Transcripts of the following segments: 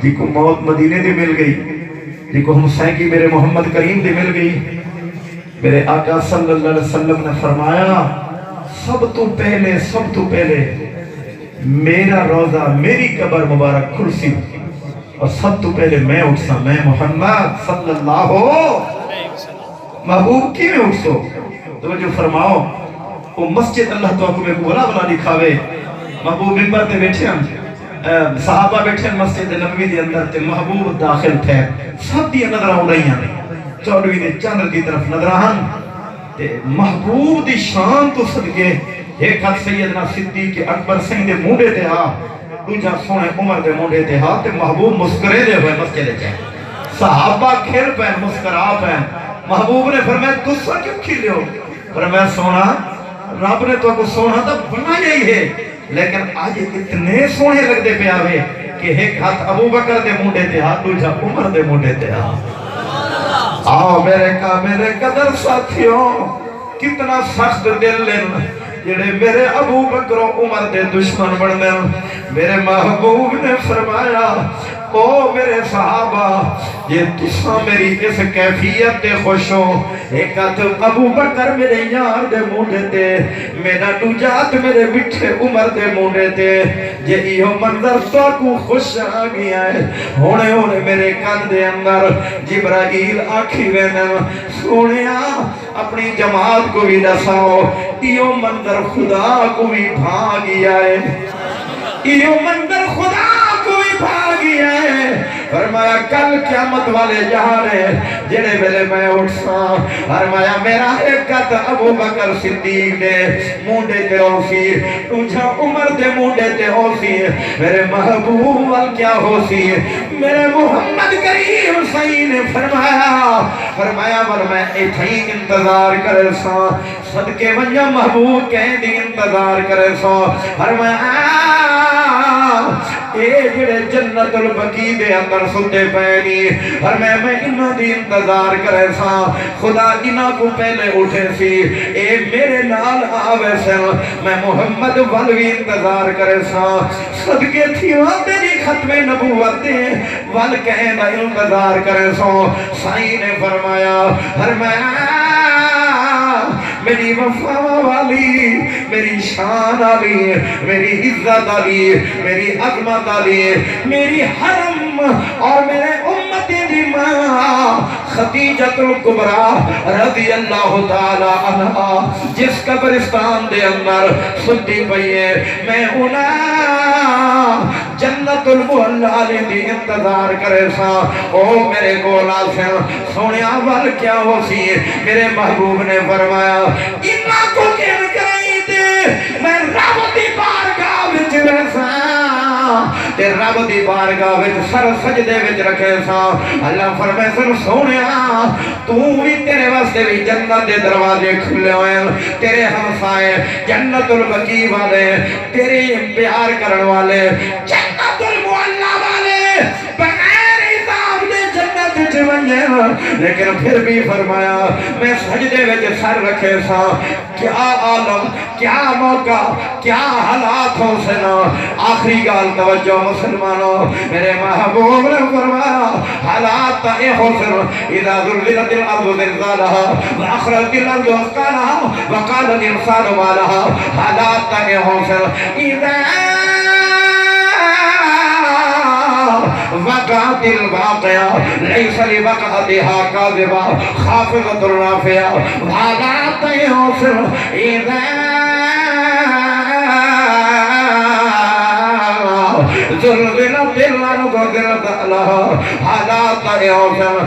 جی کو موت مدینے دی مل گئی، جی کو ہمسائے کی میرے محمد کریم دی مل گئی۔ میرے آقا صلی اللہ علیہ وسلم نے فرمایا سب تو پہلے میرا روزہ میری قبر مبارک کھلسی اور سب تو پہلے میں اٹھسا، میں محمد صلی اللہ محبوب کی میں اٹھسو۔ توجہ فرماؤ، وہ مسجد اللہ تو میں بولا بلا دکھاوے، محبوب ممبر تے بیٹھے ہم، صحابہ بیٹھے ہیں مسجد نبوی دے اندر تے محبوب داخل تھے، سب دی نظر ہو رہی ہیں، چودویں دے چاند کی طرف نظر ہن تے محبوب دی شان تو صدقے ایک ہاتھ سیدنا صدیق اکبر سین دے موڈے تے ہا، دوجا سونے عمر دے موڈے تے ہا تے محبوب مسکرے دے ہوئے مسجد چاہے، صحابہ کھیل پہن مسکرا پہن۔ محبوب نے فرمایا تُسا کیوں کھیلے ہو؟ فرمایا سونا رب نے تو کو سونا تو بنایا ہی ہے، لیکن آج اتنے سونے لگ دے پہ آوے کہ ایک ہاتھ ابو بکر دے موڈے تے ہاتھ دوجا عمر دے موڈے تے ہاتھ۔ آؤ میرے قدر ساتھیوں، کتنا سخت دل لین جڑے میرے ابو بکر و عمر دے دشمن بڑھنے۔ میرے محبوب نے فرمایا او میرے صحابہ یہ تساں میری اس کیفیت دے خوش ہو، ایک ہاتھ ابو بکر میرے یار دے موڈے تے، میرا دوجات میرے مٹھے عمر دے موڈے تے، جے ایہو منظر تو کو خوش آ گیا ہے۔ ہونے میرے کان دے اندر جبرائیل آکھی وینم سونیا اپنی جماعت کو بھی دساؤ ایہو منظر خدا کو بھی بھا گیا ہے، ایہو منظر خدا کو بھی بھا گیا ہے۔ فرمایا کل قیامت والے جہاں ہے جڑے ویلے میں اٹھسا، فرمایا میرا ایک ہاتھ ابو بکر صدیق دے موڈے تے ہو سی، تجھا عمر دے موڈے تے ہو سی، میرے محبوب وال کیا ہو سی، میرے محمد کریم صحیح نے فرمایا میں ایتھائی انتظار کرے سا، صدقے ونجا محبوب کہیں دی انتظار کرے سا۔ فرمایا اے جڑے جنت البقیع دے اندر ستے پہنی، فرمایا میں انہوں دی انتظار کرے سا، خدا انہوں کو پہلے اٹھے سی، اے میرے نال آوے سے میں محمد والوی انتظار کرے سا، صدقے تھیوان تیری ختم نبوت دے وال کہیں دا انتظار کرے سا۔ سائی نے فرمایا میری وفا والی، میری شان والی، میری عزت والی، میری عظمت والی، میری حرم اور میرے امتی دی ماں خدیجۃ الکبریٰ رضی اللہ تعالی عنہا جس قبرستان دے اندر ستی پئی ہے، میں انہاں جنت المعلی دی انتظار کرے سا۔ او میرے گولا سے سونیا وال کیا ہو سی، میرے محبوب نے فرمایا انہاں کو کہن کرائی دے میں رب دی بارگاہ وچ ویسا تے رب دی بارگاہ وچ سر سجدے وچ رکھے سا۔ اللہ فرمائے سن سونیا تو بھی تیرے واسطے بھی جنت دے دروازے کھلے ہوئے، تیرے ہمسائے جنت البقیع والے، تیرے پیار کرن والے جنت المعلی والے بغیر حساب دے جنت وچ ونجے، لیکن پھر بھی فرمایا میں سجدے وچ سر رکھے سا۔ کیا عالم، کیا موقع، کیا حالات ہو سنا۔ آخری گال توجہ مسلمانوں، میرے محبوب نے فرمایا حالات تا اے ہو سنا اذا ذللت الارض زلزالها واخرجت الارض اثقالها وقال الانسان ما لها، حالات تا اے ہو سنا اذا وقعت الواقعہ لیس لوقعتها کاذبہ خافضۃ رافعہ، حالات تا اے ہو سنا اذا زلزلت الارض زلزالها، حالات اے ہو سنا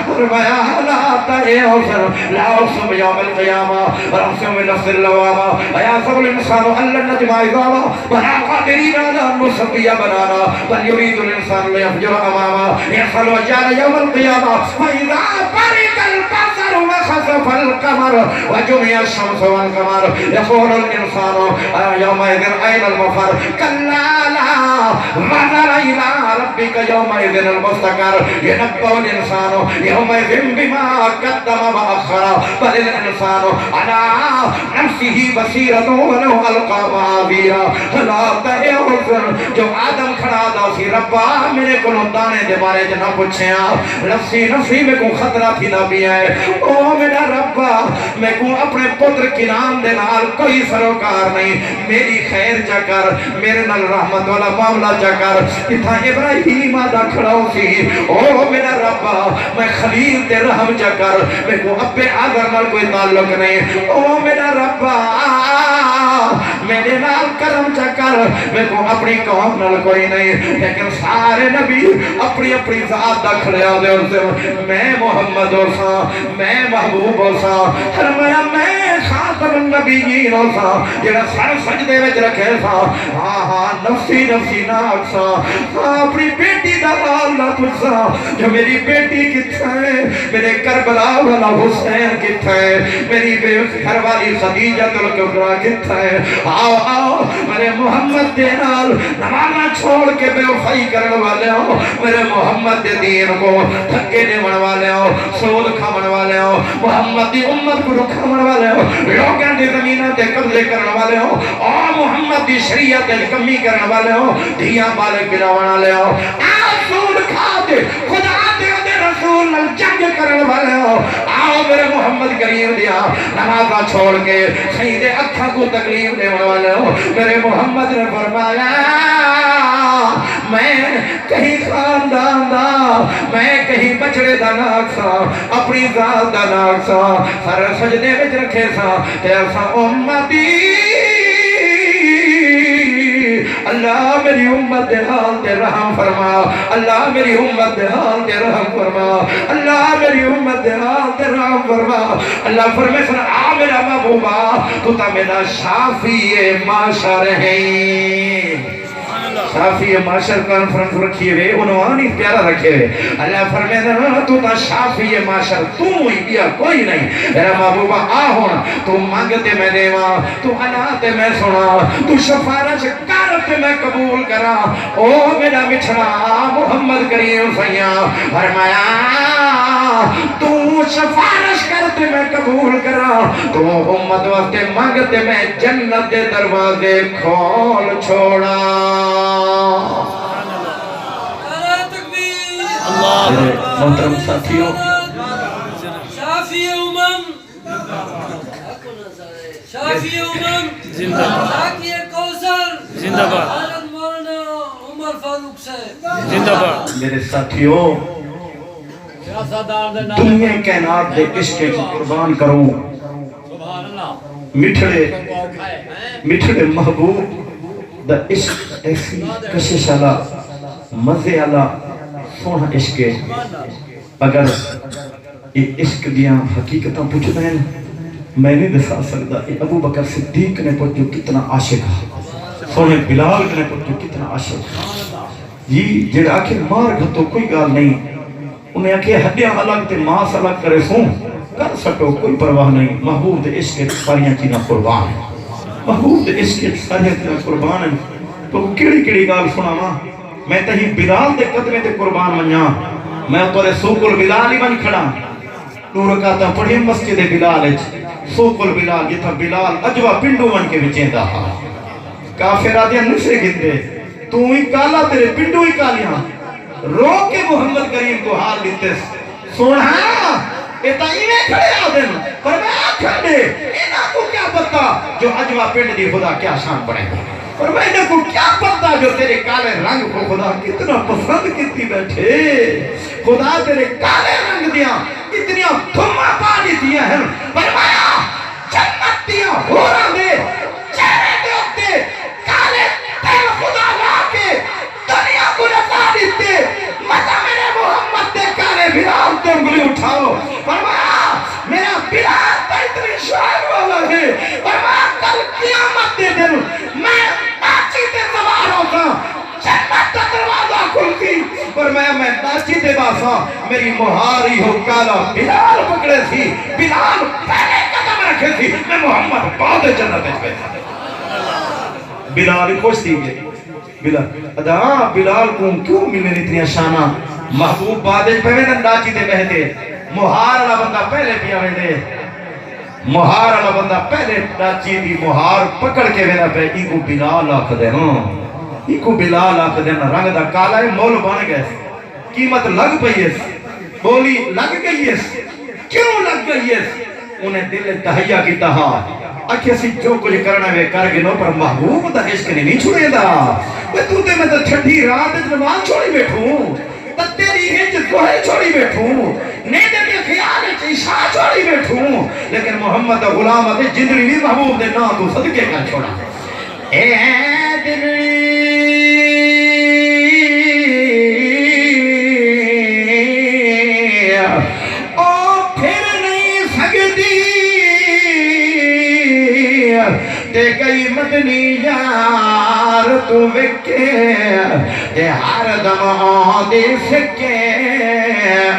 فرمایا حالات اے ہو سنا لا اقسم یوم القیامہ ورحسم نفس اللوامہ ویحسب الانسان ان لن نجمع عظامہ بلا قادرین علی ان نسوی بنانا بل یرید الانسان لیفجر امامہ یحصل وجار یوم القیامہ فاذا برق البصر وخسف القمر وجمع الشمس والقمر يقول الانسان يومئذ اين المفر كلا لا وزر الى ربك ربک یومئذ المستقر ینبأ الانسان یومئذ بما قدم وأخر بل الانسان علی نفسه بصیرۃ ولو القی معاذیرا لا تحزن جو آدم کھڑا دا سی ربا میرے کو دانے دے بارے چ نہ پوچھیا نفسی نفسی میں کو خطرہ تھی نہ بھی ہے او میرا ربا میں کو اپنے پتر کنان دے نال کوئی سروکار نہیں میری خیر چا کر میرے نال رحمت والا معاملہ چا کر اتھا ابراہیم آدھا کھڑاؤ سی او میرا ربا میں خلیل تے رحم چا کر میں کو اپنے آدھر نال کوئی تعلق نہیں او میرا ربا میرے نال کرم چا کر میں کو اپنی قوم نال کوئی نہیں لیکن سارے نبی اپنی اپنی ذات دا کھڑیا دے اور سے میں محمد ہو سا میں محبوب ہو سا فرمایا میں خاتم النبیین ہو سا جڑا سر سجدے وچ رکھے سا ہاں ہاں نفسی نفسی نہ آکسا اپنی بیٹی دا حال نہ پوچھا جو میری بیٹی کتھا ہے میرے کربلا والا حسین کتھا ہے میری بے گھر والی خدیجہ الکبریٰ کتھا ہے آؤ آؤ میرے محمد دے نال نمازہ چھوڑ کے بے وفائی کرنے والے ہو میرے محمد دے دین کو تھکے دیون والے ہو سود کھاون والے ہو محمد دی امت کو رکھاون والے ہو لوگاں دی زمیناں تے قبضے کرنے والے ہو اور محمد دی شریعت تے کمی کرنے والے ہو دھیاں بالغ گراون والے ہو سود کھا دے خدا دے رسول نال جنگ کرنے والے ہو آؤ میرے محمد کریم دیا نمازہ چھوڑ کے سید اکھاں کو تکلیف دیون والے ہو میرے محمد نے فرمایا میں کہیں خاندان دا میں کہیں بچڑے دا ناک سا اپنی ذات دا ناک سا سر سجدے وچ رکھے سا تے اسا امتی اللہ میری امت دے حال تے رحم فرما اللہ میری امت دے حال تے رحم فرما اللہ میری امت دے حال تے رحم فرما اللہ فرمائے سن آ میرا محبوبہ تو تا میرا شافی معاشر ہے شافی معاشر کانفرنس رکھیے ہوئے عنوان ہی پیارا رکھے ہوئے اللہ فرمائے تو تا شافی معاشر تو ہی بیا کوئی نہیں میرا محبوبہ آہون تو مانگتے میں دیواں تو اناتے میں سنا تو شفارش کارتے میں قبول کرا او میرا بچھڑا محمد کریم سیاں فرمایا تو شفارش کرتے میں قبول کرا تو امت وقت مانگتے میں جنت دے دروازے کھول چھوڑا محترم ساتھیوں شافی امم شافی امم زندہ باد شاکی کوثر زندہ باد حضرت مولانا عمر فاروق سے زندہ باد میرے ساتھیوں دنیا کائنات دے عشق کو قربان کروں مٹھڑے محبوب دا عشق ایسی کشش آلا مزے آلا سونا عشق ہے اگر یہ عشق دیاں حقیقتاں پوچھنا ہے میں نہیں دسا سکتا ابو بکر صدیق نے پوچھو کتنا عاشق ہے سونے بلال نے پوچھو کتنا عاشق ہے جی جڑا آخر مار گھتو کوئی گال نہیں انہیں آکھے ہڈیاں الگ تے ماس الگ کرے سوں کر سٹو کوئی پرواہ نہیں محبوب دے عشق ساریاں چیزاں قربان ہیں محبوب دے عشق ساریاں چیزاں قربان ہیں تو کیڑی کیڑی گال سنا ماں میں تہی بلال دے قدمے تے قربان منیا میں تورے سوکل بلال ہی بن کھڑا نور کہتا پڑھی مسجد بلال ہے سوکل بلال جتا بلال اجوا پنڈو من کے بچیں دا کافر آدھیا نشے گندے تو ہی کالا تیرے پنڈو ہی کالیاں رو کے محمد کریم کو حال دیتے سونا ایتا ایویں کھڑے آدم پر میں کھڑے اینا کو کیا پتا جو اجوا پنڈ دی خدا کیا شان پڑے گا اور میں نے کو کیا پتا جو تیرے کالے رنگ کو خدا کتنا پسند کتی بیٹھے خدا تیرے کالے رنگ دیا اتنی تھما پانی دیا ہے فرمایا جنت دیا ہو رہا دے چہرے دے ہوتے کالے تیل خدا لا کے دنیا کو نتا دیتے مزہ میرے محمد دے کالے بلال تے انگلی اٹھاؤ فرمایا میرا بلال تا اتنی شاعر والا ہے فرمایا کل قیامت دے دن میں باچی تے سوار ہوتا جنت تا دروازہ کھلتی فرمایا میں باچی تے باسا میری مہاری ہو کالا بلال پکڑے تھی بلال پہلے قدم رکھے تھی میں محمد بعد جنت اچ بیٹھا بلال خوش تھی گئے بلال کو کیوں ملنے اتنی شانہ محبوب بادج پہ میں ننڈاچی دے بہتے مہار والا بندہ پہلے پیا میں دے مہار والا بندہ پہلے ڈاچی دی مہار پکڑ کے میرا پہ ایکو بلال آکھ دے ہاں ایکو بلال آکھ دے نا رنگ دا کالا ہے مول بان گئے قیمت لگ پئی ہے بولی لگ گئی ہے کیوں لگ گئی ہے انہیں دل تہیا کی تہا اکھی اسی جو کچھ کرنا ہے کر گنو پر محبوب دا عشق نہیں چھوڑے دا تو تے میں تو چھٹی رات نماز چھوڑی بیٹھوں تیری ہنج دوہے چھوڑی بیٹھوں نیدے کے خیال عشاء چھوڑی بیٹھوں لیکن محمد غلام دے جندری بھی محبوب دے نا تو صدقے کا چھوڑا اے دلی او پھر نہیں سکتی تے گئی مدنی یار تو وکے تے ہر دم آدھے سکے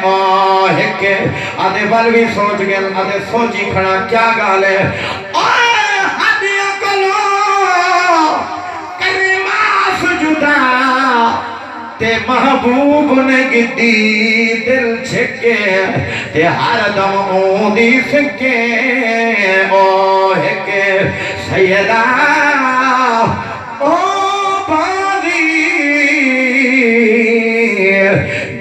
آہکے آدھے بلوی سوچ گئے آدھے سوچی کھڑا کیا گالے آئے حدیہ کلو کریمہ سجدہ تے محبوب نے گدی دل چھکے تے ہر دم آدھے سکے آہکے سیدہ او بازی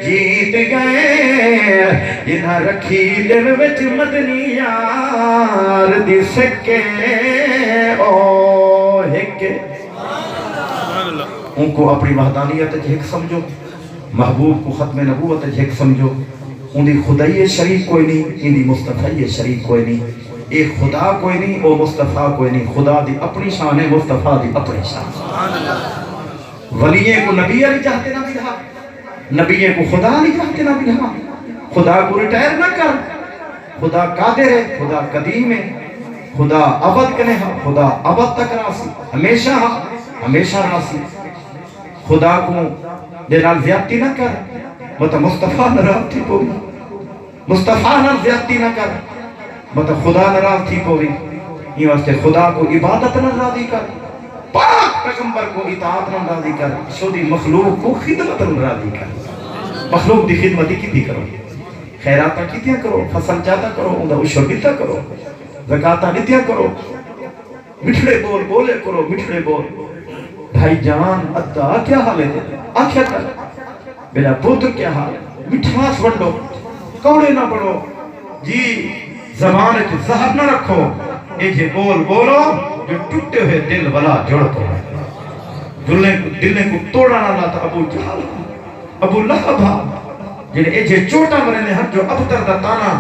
جیت گئے جنہاں رکھی دل وچ مدنی یار دی سکے او ہکے ان کو اپنی وحدانیت جھیک سمجھو محبوب کو ختم نبوت جھیک سمجھو ان دی خدای شریک کوئی نہیں ان دی مصطفی شریک کوئی نہیں ایک خدا کوئی نہیں او مصطفیٰ کوئی نہیں خدا دی اپنی شان ہے مصطفیٰ دی اپنی شان ولیے کو نبی علی چاہتے نہ بھی رہا نبی کو خدا علی چاہتے نہ بھی رہا خدا کو ریٹائر نہ کر خدا قادر ہے خدا قدیم ہے خدا ابد کنے ہاں خدا ابد تک راسی ہمیشہ راسی خدا کو جنال زیادتی نہ کر مطلب مصطفیٰ نراز تھی پوری مصطفیٰ نہ زیادتی نہ کر مطلب خدا نراز تھی پوری یہ واسطے خدا کو عبادت نہ راضی کر پاک پیغمبر کو اطاعت نہ راضی کر شودی مخلوق کو خدمت نہ راضی کر مخلوق دی خدمتی کی بھی کرو خیراتہ کیتیاں کرو فصل جاتا کرو اندھا اشور بیتا کرو زکاتہ نیتیاں کرو مٹھڑے بول بولے کرو مٹھڑے بول بھائی جان ادا کیا حال ہے آنکھیں کر میرا پوتر کیا حال ہے مٹھاس بڑھو کوڑے نہ بڑھو جی زبان کے زہر نہ رکھو اے جے بول بولو جو ٹوٹے ہوئے دل والا جوڑ کو دل کو توڑا نہ لاتا ابو جہل ابو لہب جنہیں اے جے چوٹا مرنے ہر جو اب تر دا تانا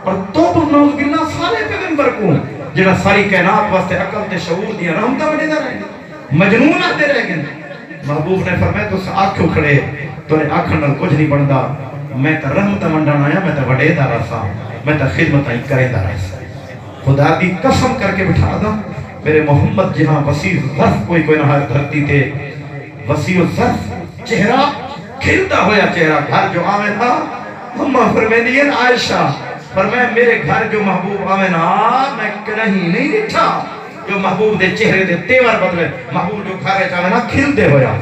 اور توبر نوز باللہ سارے پیغمبر کو جنہیں ساری کائنات واسطے عقل تے شعور دیا رحمتہ بنے دا رہے مجنون آتے رہ گئے محبوب نے فرمایا تو آنکھوں کھڑے تو نے آنکھوں نال کچھ نہیں بندا میں تا رحمتہ منڈان آیا میں تا وڈے دا رسا میں تا خدمت آئی کرے دا رسا خدا دی قسم کر کے بٹھا دا میرے محمد جہاں وسیع ظرف کوئی نہ دھرتی تے وسیع ظرف چہرہ کھلتا ہویا چہرہ گھر جو آمین تھا ہمہ فرمینی ہے عائشہ فرمائے میرے گھر جو محبوب آمین میں کہیں نہیں لٹھا جو محبوب دے چہرے دے تیور بدلے محبوب جو کھارے چاہے نا کھل دے ہویا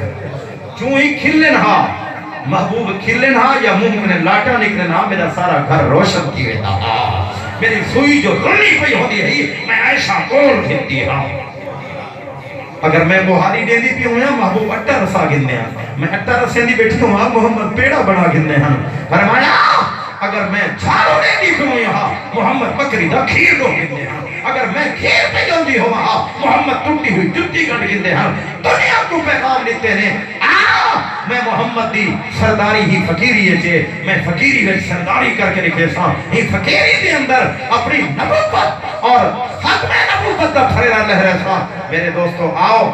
چون ہی کھلن ہا محبوب کھلن ہا یا منہ میں لاٹا نکلن ہا میرا سارا گھر روشن کی ویتا میری سوئی جو رنی پئی ہوتی ہے میں عائشہ کول کھلتی ہاں اگر میں بہاری دے دی پی ہوں یا محبوب اٹھا رسا گندے ہیں میں اٹھا رسے دی بیٹھی ہوں محمد پیڑا بنا گندے ہیں فرمایا اگر میں جھارو دے دی پی ہوں یہاں محمد بکری دا کھیر دو گندے ہیں اگر میں کھیر پہ جلدی ہوں محمد ٹوٹی ہوئی جتی گھڑ گندے ہیں دنیا کو پیغام لیتے ہیں میں محمد دی سرداری ہی فقیری ہے میں فقیری میں سرداری کر کے لکھے سا ہی فقیری دے اندر اپنی نبوت اور ختم نبوت دا پھریرہ لہ رہے سا میرے دوستو آؤ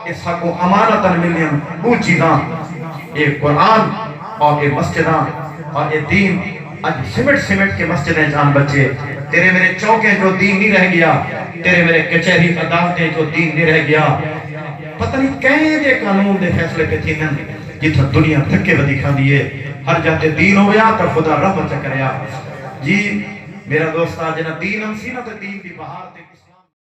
اس حق کو امانتاً ملین دو چیزاں ایک قرآن اور ایک مسجداں اور ایک دین آج سمٹ کے مسجدیں جان بچے تیرے میرے چوکیں جو دین نہیں رہ گیا تیرے میرے کچہری عدالتیں جو دین نہیں رہ گیا پتہ نہیں کہیں دے قانون دے فیصلے پہ تھی نن جتھا دنیا دھکے ودی کھا دیئے ہر جاتے دین ہو گیا تو خدا رحمت چکریا جی میرا دوست آج نا دین ہم سی نا تو دین کی بہار